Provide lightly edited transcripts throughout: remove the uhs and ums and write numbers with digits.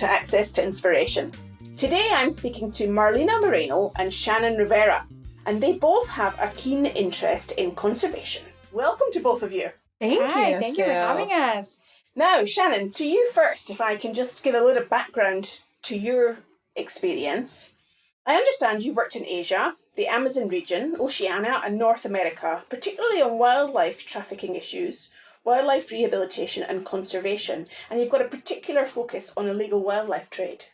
to Access to Inspiration. Today I'm speaking to Marlina Moreno and Shannon Rivera, and they both have a keen interest in conservation. Welcome to both of you. Thank you for having us. Now, Shannon, to you first, if I can just give a little background to your experience. I understand you've worked in Asia, the Amazon region, Oceania and North America, particularly on wildlife trafficking issues, wildlife rehabilitation and conservation, and you've got a particular focus on illegal wildlife trade.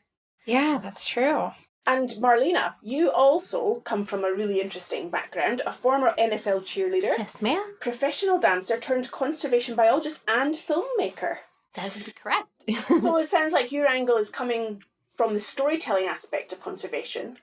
Yeah, that's true. And Marlina, you also come from a really interesting background, a former NFL cheerleader. Yes, ma'am. Professional dancer turned conservation biologist and filmmaker. That would be correct. So it sounds like your angle is coming from the storytelling aspect of conservation,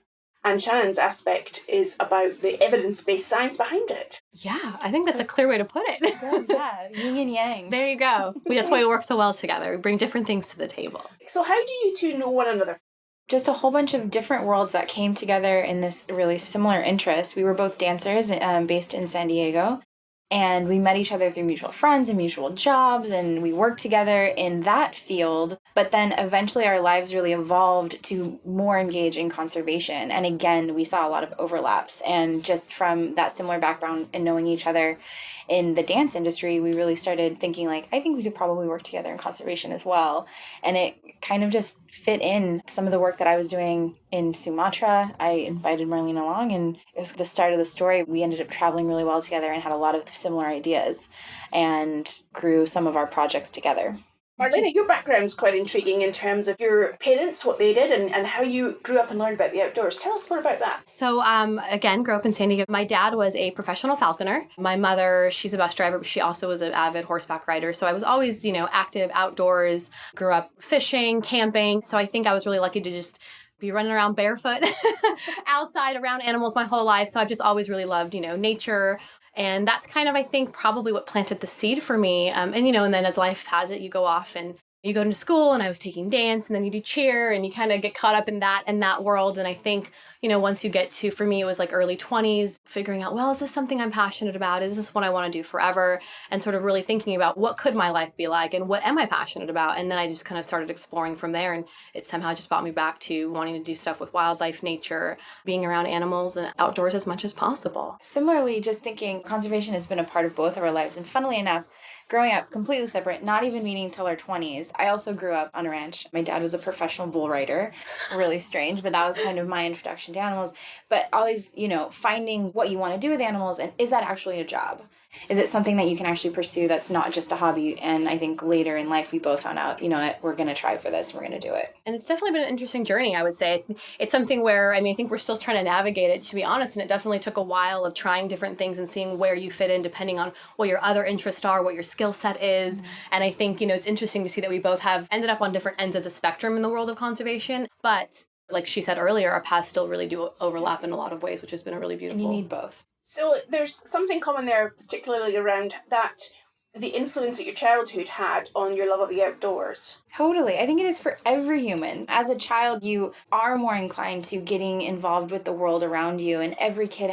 and Shannon's aspect is about the evidence-based science behind it. Yeah, I think that's a clear way to put it. Yeah, yin and yang. There you go. That's why we work so well together. We bring different things to the table. So how do you two know one another? Just a whole bunch of different worlds that came together in this really similar interest. We were both dancers based in San Diego, and we met each other through mutual friends and mutual jobs, and we worked together in that field. But then eventually our lives really evolved to more engage in conservation. And again, we saw a lot of overlaps. And just from that similar background and knowing each other in the dance industry, we really started thinking like, I think we could probably work together in conservation as well. And it kind of just fit in some of the work that I was doing in Sumatra. I invited Marlene along, and it was the start of the story. We ended up traveling really well together and had a lot of similar ideas and grew some of our projects together. Marlena, your background's quite intriguing in terms of your parents, what they did, and how you grew up and learned about the outdoors. Tell us more about that. So, again, grew up in San Diego. My dad was a professional falconer. My mother, she's a bus driver, but she also was an avid horseback rider. So I was always, active outdoors, grew up fishing, camping. So I think I was really lucky to just be running around barefoot outside around animals my whole life. So I've just always really loved, nature. And that's kind of, I think, probably what planted the seed for me. And then as life has it, you go off and you go into school, and I was taking dance, and then you do cheer, and you kind of get caught up in that world. And I think, once you get to, for me, it was like early 20s, figuring out, well, is this something I'm passionate about? Is this what I want to do forever? And sort of really thinking about what could my life be like and what am I passionate about? And then I just kind of started exploring from there. And it somehow just brought me back to wanting to do stuff with wildlife, nature, being around animals and outdoors as much as possible. Similarly, just thinking conservation has been a part of both of our lives. And funnily enough, growing up completely separate, not even meeting till our 20s. I also grew up on a ranch. My dad was a professional bull rider. Really strange, but that was kind of my introduction to animals. But always, finding what you want to do with animals, and is that actually a job? Is it something that you can actually pursue that's not just a hobby? And I think later in life, we both found out, we're going to try for this. We're going to do it. And it's definitely been an interesting journey, I would say. It's something where, I think we're still trying to navigate it, to be honest. And it definitely took a while of trying different things and seeing where you fit in, depending on what your other interests are, what your skill set is. Mm-hmm. And I think, it's interesting to see that we both have ended up on different ends of the spectrum in the world of conservation. But like she said earlier, our paths still really do overlap in a lot of ways, which has been a really beautiful. And you need both. So there's something common there, particularly around that, the influence that your childhood had on your love of the outdoors. Totally. I think it is for every human. As a child, you are more inclined to getting involved with the world around you. And every kid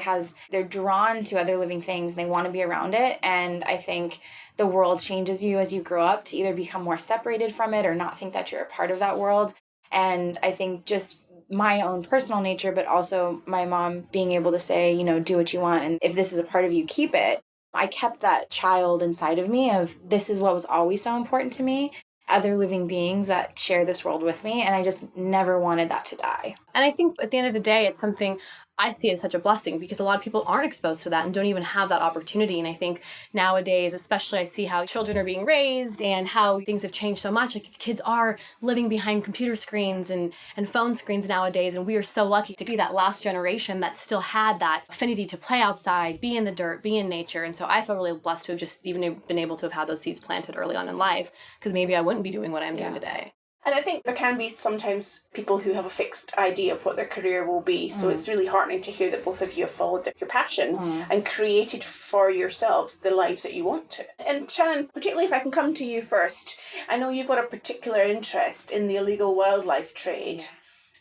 they're drawn to other living things. And they want to be around it. And I think the world changes you as you grow up to either become more separated from it or not think that you're a part of that world. And I think just my own personal nature, but also my mom being able to say, do what you want. And if this is a part of you, keep it. I kept that child inside of me of this is what was always so important to me. Other living beings that share this world with me. And I just never wanted that to die. And I think at the end of the day, it's something I see as such a blessing because a lot of people aren't exposed to that and don't even have that opportunity. And I think nowadays, especially, I see how children are being raised and how things have changed so much. Like kids are living behind computer screens and phone screens nowadays. And we are so lucky to be that last generation that still had that affinity to play outside, be in the dirt, be in nature. And so I feel really blessed to have just even been able to have had those seeds planted early on in life, because maybe I wouldn't be doing what I'm doing today. And I think there can be sometimes people who have a fixed idea of what their career will be. So it's really heartening to hear that both of you have followed your passion and created for yourselves the lives that you want to. And Shannon, particularly if I can come to you first, I know you've got a particular interest in the illegal wildlife trade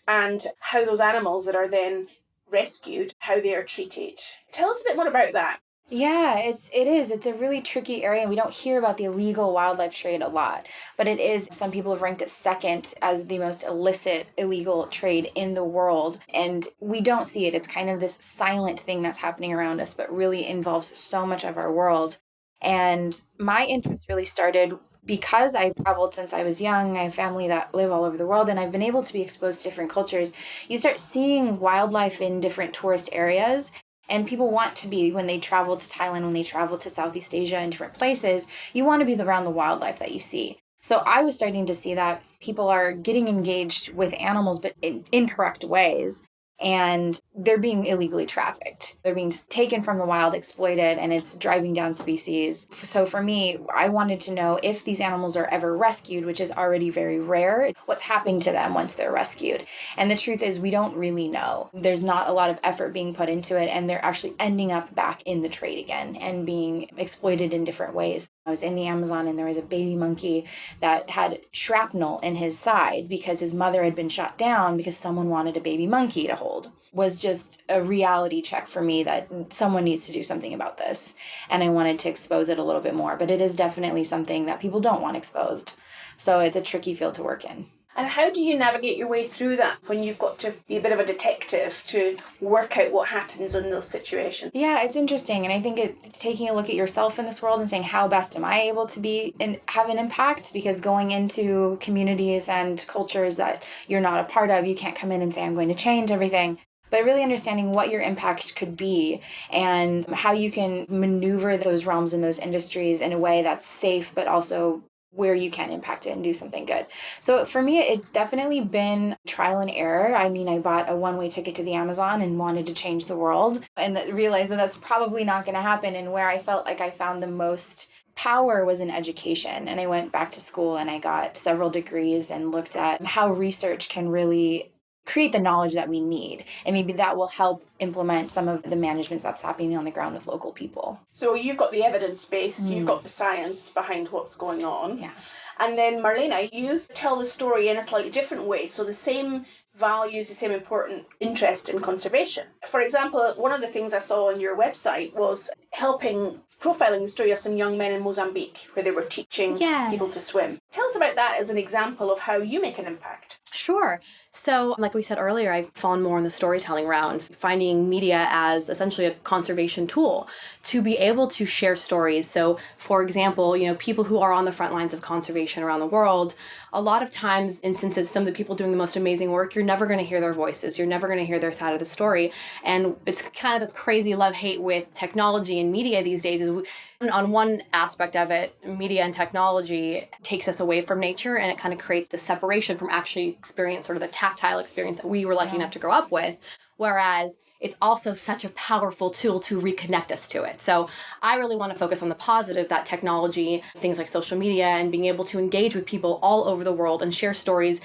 and how those animals that are then rescued, how they are treated. Tell us a bit more about that. Yeah, it is. It's a really tricky area. We don't hear about the illegal wildlife trade a lot, but it is. Some people have ranked it second as the most illicit illegal trade in the world, and we don't see it. It's kind of this silent thing that's happening around us, but really involves so much of our world. And my interest really started because I traveled since I was young. I have family that live all over the world, and I've been able to be exposed to different cultures. You start seeing wildlife in different tourist areas, and people want to be, when they travel to Thailand, when they travel to Southeast Asia and different places, you want to be around the wildlife that you see. So I was starting to see that people are getting engaged with animals, but in incorrect ways. And they're being illegally trafficked. They're being taken from the wild, exploited, and it's driving down species. So for me, I wanted to know if these animals are ever rescued, which is already very rare, what's happening to them once they're rescued. And the truth is, we don't really know. There's not a lot of effort being put into it, and they're actually ending up back in the trade again and being exploited in different ways. I was in the Amazon, and there was a baby monkey that had shrapnel in his side because his mother had been shot down because someone wanted a baby monkey to hold. Was just a reality check for me that someone needs to do something about this. And I wanted to expose it a little bit more, but it is definitely something that people don't want exposed. So it's a tricky field to work in. And how do you navigate your way through that when you've got to be a bit of a detective to work out what happens in those situations? Yeah, it's interesting. And I think it's taking a look at yourself in this world and saying, how best am I able to be and have an impact? Because going into communities and cultures that you're not a part of, you can't come in and say, I'm going to change everything. But really understanding what your impact could be and how you can maneuver those realms and those industries in a way that's safe, but also where you can impact it and do something good. So for me, it's definitely been trial and error. I mean, I bought a one-way ticket to the Amazon and wanted to change the world, and realized that that's probably not going to happen. And where I felt like I found the most power was in education. And I went back to school and I got several degrees and looked at how research can really create the knowledge that we need. And maybe that will help implement some of the management that's happening on the ground with local people. So you've got the evidence base, you've got the science behind what's going on. Yeah. And then Marlina, you tell the story in a slightly different way. So the same values, the same important interest in conservation. For example, one of the things I saw on your website was profiling the story of some young men in Mozambique where they were teaching people to swim. Tell us about that as an example of how you make an impact. Sure. So, like we said earlier, I've fallen more in the storytelling round, finding media as essentially a conservation tool to be able to share stories. So, for example, people who are on the front lines of conservation around the world, a lot of times, instances, some of the people doing the most amazing work, you're never going to hear their voices. You're never going to hear their side of the story. And it's kind of this crazy love-hate with technology and media these days. On one aspect of it, media and technology takes us away from nature, and it kind of creates the separation from actually experience, sort of the tactile experience that we were lucky enough to grow up with. Whereas it's also such a powerful tool to reconnect us to it. So I really want to focus on the positive, that technology, things like social media, and being able to engage with people all over the world and share stories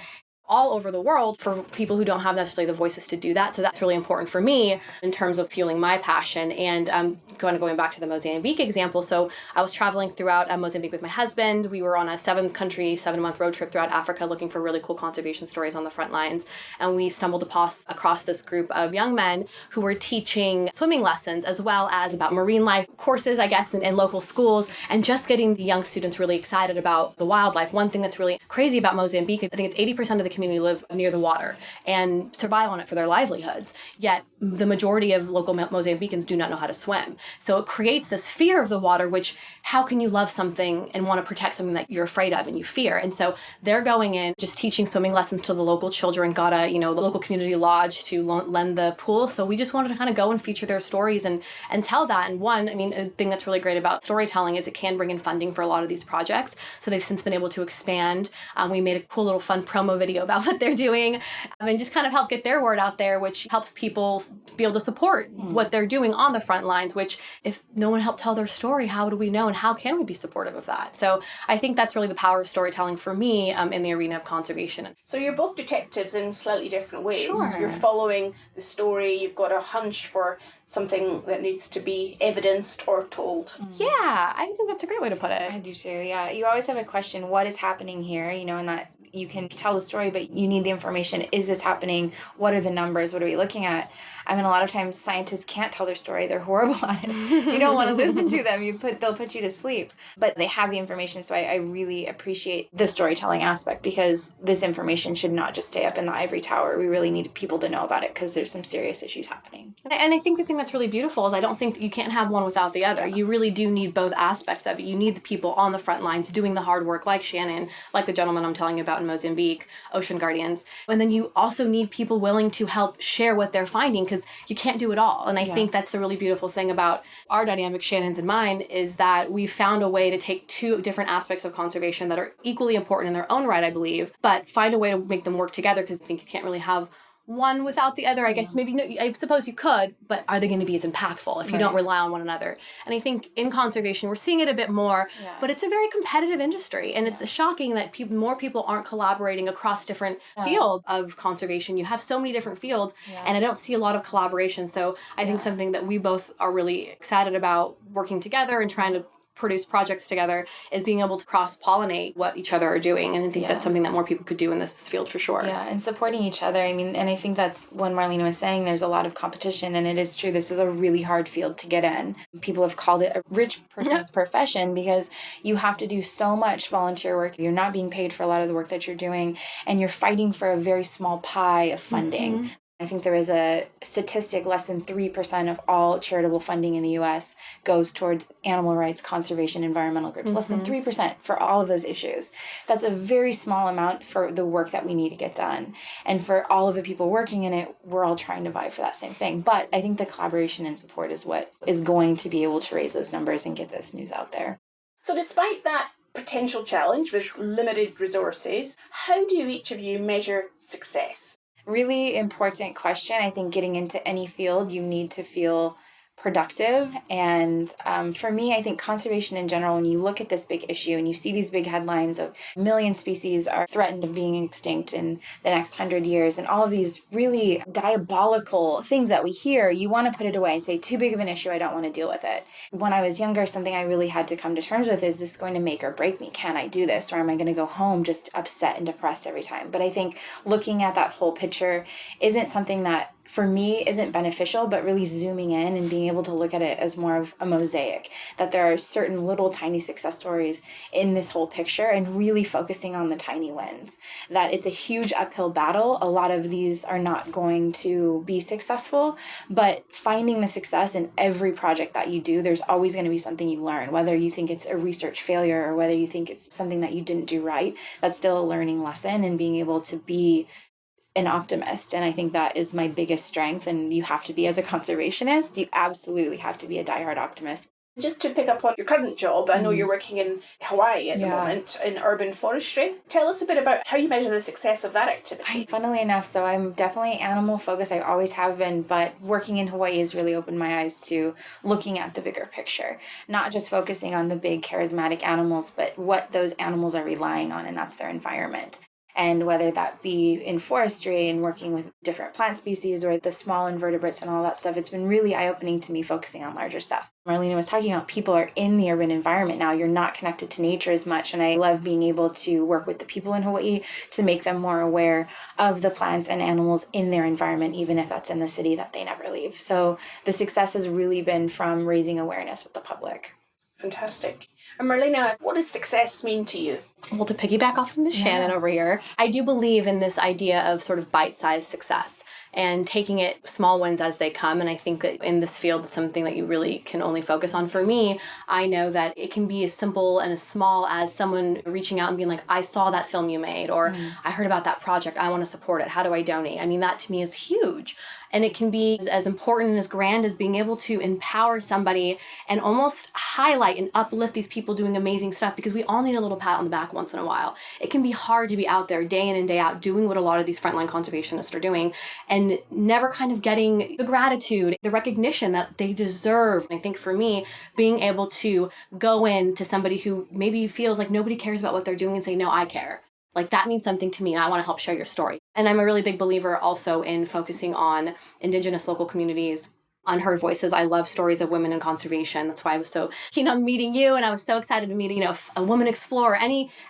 all over the world for people who don't have necessarily the voices to do that. So that's really important for me in terms of fueling my passion. And going back to the Mozambique example, so I was traveling throughout Mozambique with my husband. We were on a 7-month road trip throughout Africa looking for really cool conservation stories on the front lines. And we stumbled across this group of young men who were teaching swimming lessons as well as about marine life courses, I guess, in local schools, and just getting the young students really excited about the wildlife. One thing that's really crazy about Mozambique, I think it's 80% of the community live near the water and survive on it for their livelihoods. Yet the majority of local Mozambicans do not know how to swim. So it creates this fear of the water, which how can you love something and want to protect something that you're afraid of and you fear? And so they're going in, just teaching swimming lessons to the local children, got the local community lodge to lend the pool. So we just wanted to kind of go and feature their stories and tell that. And a thing that's really great about storytelling is it can bring in funding for a lot of these projects. So they've since been able to expand. We made a cool little fun promo video about what they're doing and just kind of help get their word out there, which helps people be able to support what they're doing on the front lines, which if no one helped tell their story, how do we know and how can we be supportive of that? So I think that's really the power of storytelling for me in the arena of conservation. So you're both detectives in slightly different ways. Sure. You're following the story, you've got a hunch for something that needs to be evidenced or told. Yeah, I think that's a great way to put it. I do too, yeah. You always have a question, what is happening here? And that you can tell the story, but you need the information. Is this happening? What are the numbers? What are we looking at? I mean, a lot of times scientists can't tell their story. They're horrible at it. You don't want to listen to them. They'll put you to sleep. But they have the information, so I really appreciate the storytelling aspect, because this information should not just stay up in the ivory tower. We really need people to know about it because there's some serious issues happening. And I think the thing that's really beautiful is I don't think you can't have one without the other. Yeah. You really do need both aspects of it. You need the people on the front lines doing the hard work, like Shannon, like the gentleman I'm telling you about in Mozambique, Ocean Guardians. And then you also need people willing to help share what they're finding, because you can't do it all. And I think that's the really beautiful thing about our dynamic, Shannon's and mine, is that we found a way to take two different aspects of conservation that are equally important in their own right, I believe, but find a way to make them work together, because I think you can't really have one without the other. I guess maybe, no, I suppose you could, but are they going to be as impactful if you don't rely on one another? And I think in conservation, we're seeing it a bit more, but it's a very competitive industry. And it's shocking that more people aren't collaborating across different fields of conservation. You have so many different fields, and I don't see a lot of collaboration. So I think something that we both are really excited about working together and trying to produce projects together is being able to cross-pollinate what each other are doing. And I think that's something that more people could do in this field for sure. Yeah, and supporting each other. I mean, and I think that's when Marlina was saying there's a lot of competition, and it is true. This is a really hard field to get in. People have called it a rich person's profession, because you have to do so much volunteer work. You're not being paid for a lot of the work that you're doing, and you're fighting for a very small pie of funding. I think there is a statistic, less than 3% of all charitable funding in the U.S. goes towards animal rights, conservation, environmental groups. Less than 3% for all of those issues. That's a very small amount for the work that we need to get done. And for all of the people working in it, we're all trying to vie for that same thing. But I think the collaboration and support is what is going to be able to raise those numbers and get this news out there. So despite that potential challenge with limited resources, how do each of you measure success? Really important question. I think getting into any field, you need to feel productive. And for me, I think conservation in general, when you look at this big issue and you see these big headlines of a million species are threatened of being extinct in the next 100 years, and all of these really diabolical things that we hear, you want to put it away and say, too big of an issue, I don't want to deal with it. When I was younger, something I really had to come to terms with is this going to make or break me? Can I do this? Or am I going to go home just upset and depressed every time? But I think looking at that whole picture isn't something that for me isn't beneficial, but really zooming in and being able to look at it as more of a mosaic, that there are certain little tiny success stories in this whole picture, and really focusing on the tiny wins, that it's a huge uphill battle. A lot of these are not going to be successful, but finding the success in every project that you do, there's always going to be something you learn, whether you think it's a research failure or whether you think it's something that you didn't do right. That's still a learning lesson, and being able to be an optimist. And I think that is my biggest strength. And you have to be, as a conservationist, you absolutely have to be a diehard optimist. Just to pick up on your current job, I know you're working in Hawaii at the moment in urban forestry. Tell us a bit about how you measure the success of that activity. Funnily enough, so I'm definitely animal focused. I always have been, but working in Hawaii has really opened my eyes to looking at the bigger picture, not just focusing on the big charismatic animals, but what those animals are relying on, and that's their environment. And whether that be in forestry and working with different plant species or the small invertebrates and all that stuff, it's been really eye-opening to me focusing on larger stuff. Marlina was talking about people are in the urban environment now. You're not connected to nature as much. And I love being able to work with the people in Hawaii to make them more aware of the plants and animals in their environment, even if that's in the city that they never leave. So the success has really been from raising awareness with the public. Fantastic. And Marlina, what does success mean to you? Well, to piggyback off of Miss Shannon over here, I do believe in this idea of sort of bite-sized success and taking it small wins as they come. And I think that in this field, it's something that you really can only focus on. For me, I know that it can be as simple and as small as someone reaching out and being like, I saw that film you made, or I heard about that project, I want to support it. How do I donate? I mean, that to me is huge. And it can be as important and as grand as being able to empower somebody and almost highlight and uplift these people doing amazing stuff, because we all need a little pat on the back once in a while. It can be hard to be out there day in and day out doing what a lot of these frontline conservationists are doing and never kind of getting the gratitude, the recognition that they deserve. And I think for me, being able to go in to somebody who maybe feels like nobody cares about what they're doing and say, no, I care. Like, that means something to me, and I want to help share your story. And I'm a really big believer also in focusing on Indigenous local communities, unheard voices. I love stories of women in conservation. That's why I was so keen on meeting you, and I was so excited to meet, a woman explorer,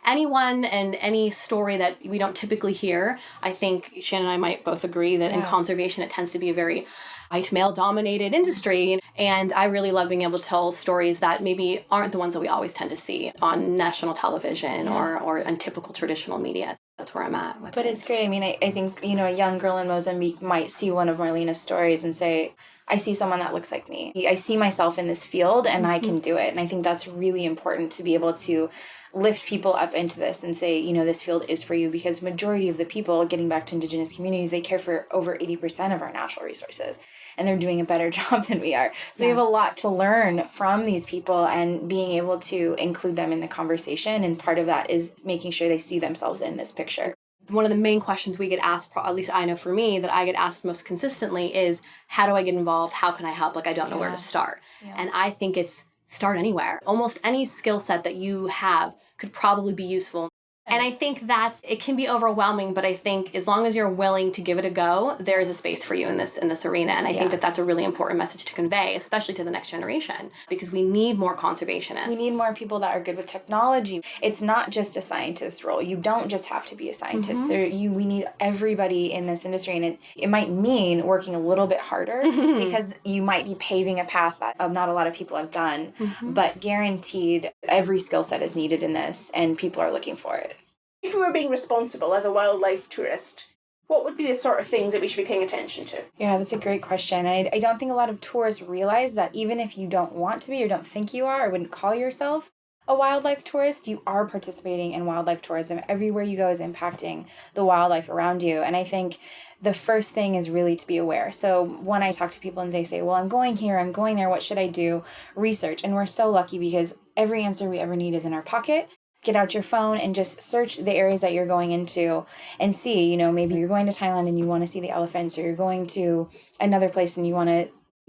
anyone and any story that we don't typically hear. I think Shannon and I might both agree that in conservation it tends to be a very white male dominated industry, and I really love being able to tell stories that maybe aren't the ones that we always tend to see on national television or on typical traditional media. That's where I'm at with But it's great. I mean, I think, a young girl in Mozambique might see one of Marlina's stories and say, I see someone that looks like me. I see myself in this field and I can do it. And I think that's really important to be able to lift people up into this and say, this field is for you, because majority of the people, getting back to Indigenous communities, they care for over 80% of our natural resources, and they're doing a better job than we are. So we have a lot to learn from these people and being able to include them in the conversation. And part of that is making sure they see themselves in this picture. One of the main questions we get asked, at least I know for me, that I get asked most consistently is, how do I get involved? How can I help? I don't know where to start. And I think it's start anywhere. Almost any skill set that you have could probably be useful. And I think it can be overwhelming, but I think as long as you're willing to give it a go, there is a space for you in this arena. And I think that that's a really important message to convey, especially to the next generation, because we need more conservationists. We need more people that are good with technology. It's not just a scientist role. You don't just have to be a scientist. We need everybody in this industry, and it might mean working a little bit harder because you might be paving a path that not a lot of people have done, but guaranteed every skill set is needed in this, and people are looking for it. If we were being responsible as a wildlife tourist, what would be the sort of things that we should be paying attention to? Yeah, that's a great question. I don't think a lot of tourists realize that even if you don't want to be or don't think you are or wouldn't call yourself a wildlife tourist, you are participating in wildlife tourism. Everywhere you go is impacting the wildlife around you. And I think the first thing is really to be aware. So when I talk to people and they say, well, I'm going here, I'm going there, what should I do? Research. And we're so lucky because every answer we ever need is in our pocket. Get out your phone and just search the areas that you're going into and see, maybe you're going to Thailand and you want to see the elephants, or you're going to another place and you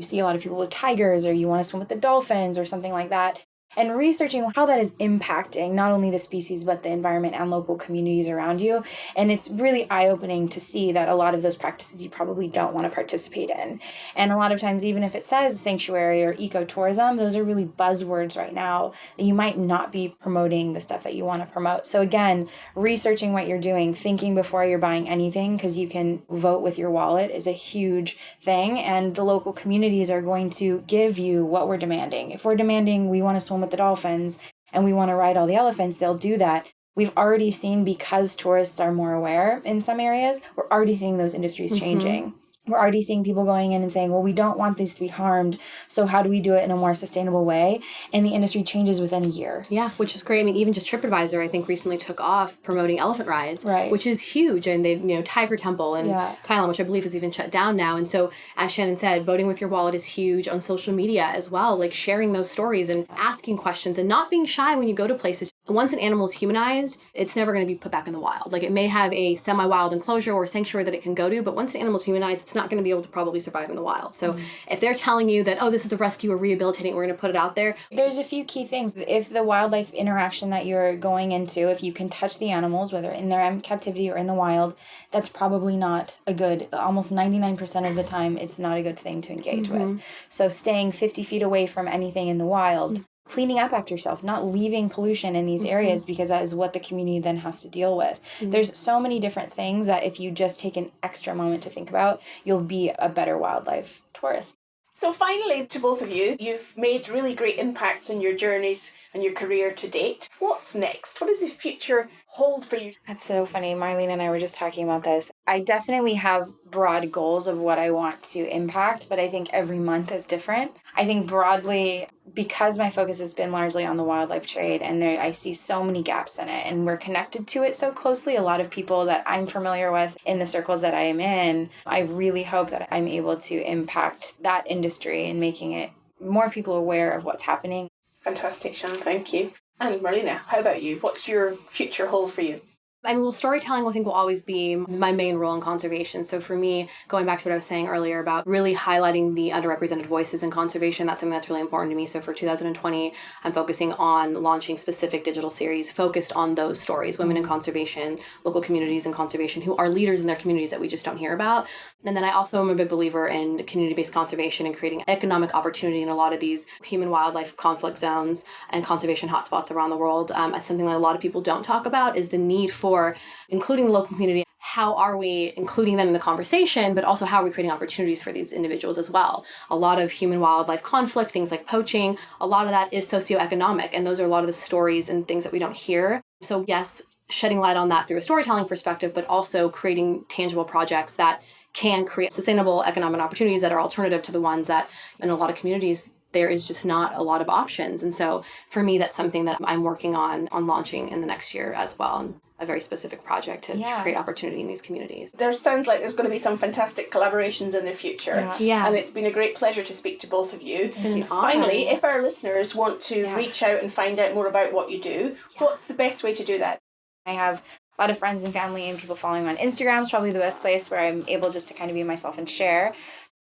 see a lot of people with tigers, or you want to swim with the dolphins or something like that. And researching how that is impacting not only the species, but the environment and local communities around you. And it's really eye-opening to see that a lot of those practices you probably don't want to participate in. And a lot of times, even if it says sanctuary or ecotourism, those are really buzzwords right now that you might not be promoting the stuff that you want to promote. So again, researching what you're doing, thinking before you're buying anything, because you can vote with your wallet, is a huge thing. And the local communities are going to give you what we're demanding. If we're demanding we want to swim with the dolphins and we want to ride all the elephants, they'll do that. We've already seen, because tourists are more aware in some areas, we're already seeing those industries changing. We're already seeing people going in and saying, well, we don't want these to be harmed, so how do we do it in a more sustainable way? And the industry changes within a year. Yeah, which is great. I mean, even just TripAdvisor, I think, recently took off promoting elephant rides, which is huge. And they, Tiger Temple in Thailand, which I believe is even shut down now. And so, as Shannon said, voting with your wallet is huge on social media as well, sharing those stories and asking questions and not being shy when you go to places. Once an animal is humanized, it's never going to be put back in the wild. It may have a semi-wild enclosure or sanctuary that it can go to, but once an animal is humanized, it's not going to be able to probably survive in the wild. So if they're telling you that, this is a rescue or rehabilitating, we're going to put it out there. There's a few key things. If the wildlife interaction that you're going into, if you can touch the animals, whether in their captivity or in the wild, that's probably not a good, almost 99% of the time, it's not a good thing to engage with. So staying 50 feet away from anything in the wild, cleaning up after yourself, not leaving pollution in these areas, because that is what the community then has to deal with. There's so many different things that if you just take an extra moment to think about, you'll be a better wildlife tourist. So finally, to both of you, you've made really great impacts in your journeys and your career to date. What's next? What does the future hold for you? That's so funny. Marlena and I were just talking about this. I definitely have broad goals of what I want to impact, but I think every month is different. I think broadly, because my focus has been largely on the wildlife trade, and I see so many gaps in it, and we're connected to it so closely, a lot of people that I'm familiar with in the circles that I am in, I really hope that I'm able to impact that industry and making it more people aware of what's happening. Fantastic, Shannon. Thank you. And Marlina, how about you? What's your future hold for you? I mean, well, storytelling, I think, will always be my main role in conservation. So for me, going back to what I was saying earlier about really highlighting the underrepresented voices in conservation, that's something that's really important to me. So for 2020, I'm focusing on launching specific digital series focused on those stories, women in conservation, local communities in conservation, who are leaders in their communities that we just don't hear about. And then I also am a big believer in community-based conservation and creating economic opportunity in a lot of these human-wildlife conflict zones and conservation hotspots around the world. It's something that a lot of people don't talk about, is the need for including the local community. How are we including them in the conversation, but also how are we creating opportunities for these individuals as well? A lot of human-wildlife conflict, things like poaching, a lot of that is socioeconomic, and those are a lot of the stories and things that we don't hear. So yes, shedding light on that through a storytelling perspective, but also creating tangible projects that can create sustainable economic opportunities that are alternative to the ones that in a lot of communities there is just not a lot of options. And so for me, that's something that I'm working on launching in the next year as well. And a very specific project to create opportunity in these communities. There sounds like there's going to be some fantastic collaborations in the future. Yeah. And it's been a great pleasure to speak to both of you. Thank you. Finally, if our listeners want to reach out and find out more about what you do, what's the best way to do that? I have a lot of friends and family and people following me on Instagram is probably the best place where I'm able just to kind of be myself and share.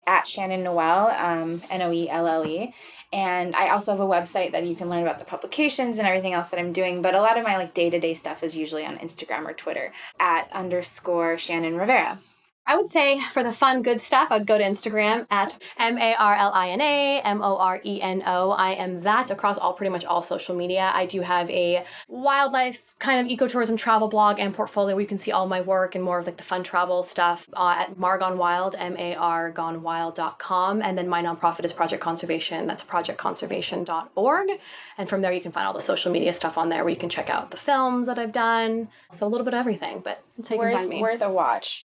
At Shannon Noelle, Noelle. And I also have a website that you can learn about the publications and everything else that I'm doing. But a lot of my day-to-day stuff is usually on Instagram or Twitter at _Shannon Rivera. I would say for the fun, good stuff, I'd go to Instagram at Marlina, Moreno. I am that across pretty much all social media. I do have a wildlife kind of ecotourism travel blog and portfolio where you can see all my work and more of the fun travel stuff at Margonwild, margonwild.com. And then my nonprofit is Project Conservation. That's projectconservation.org. And from there you can find all the social media stuff on there where you can check out the films that I've done. So a little bit of everything, but that's how you can find me. Worth a watch.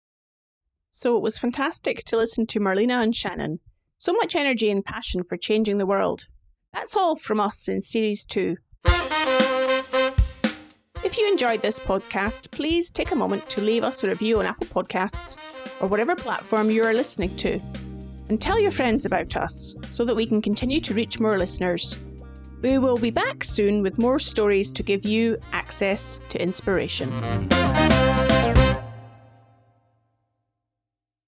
So it was fantastic to listen to Marlina and Shannon. So much energy and passion for changing the world. That's all from us in Series 2. If you enjoyed this podcast, please take a moment to leave us a review on Apple Podcasts or whatever platform you are listening to. And tell your friends about us so that we can continue to reach more listeners. We will be back soon with more stories to give you access to inspiration.